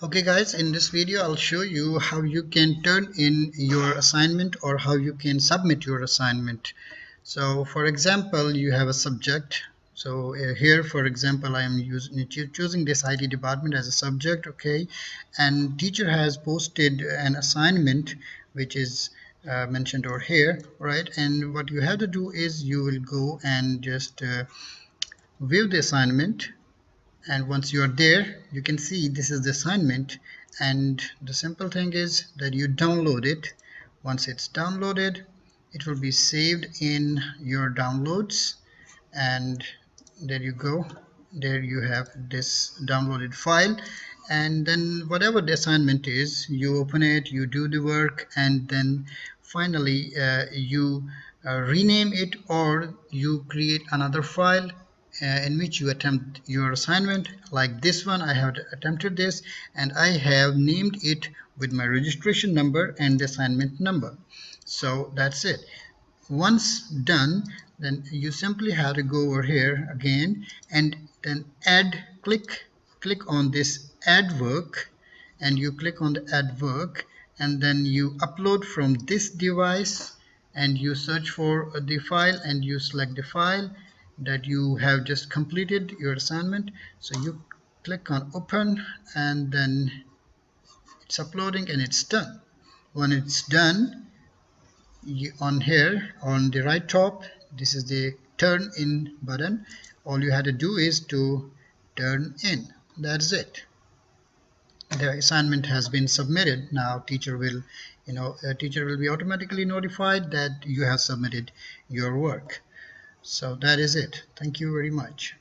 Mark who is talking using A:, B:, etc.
A: Okay guys, in this video I'll show you how you can turn in your assignment or how you can submit your assignment. So for example, you have a subject. So here for example I am choosing this IT department as a subject, okay, and teacher has posted an assignment which is mentioned over here, right? And what you have to do is you will go and just view the assignment, and once you are there you can see this is the assignment, and the simple thing is that you download it. Once it's downloaded, it will be saved in your downloads, and there you go. There you have this downloaded file, and then whatever the assignment is, you open it, you do the work, and then finally you rename it, or you create another file in which you attempt your assignment. Like this one, I have attempted this and I have named it with my registration number and the assignment number. So that's it. Once done, then you simply have to go over here again and then click on this add work, and you click on the add work, and then you upload from this device, and you search for the file and you select the file that you have just completed your assignment. So you click on open, and then it's uploading and it's done. When it's done, on here on the right top, this is the turn in button. All you have to do is to turn in. That's it. The assignment has been submitted. Now teacher will teacher will be automatically notified that you have submitted your work. So that is it. Thank you very much.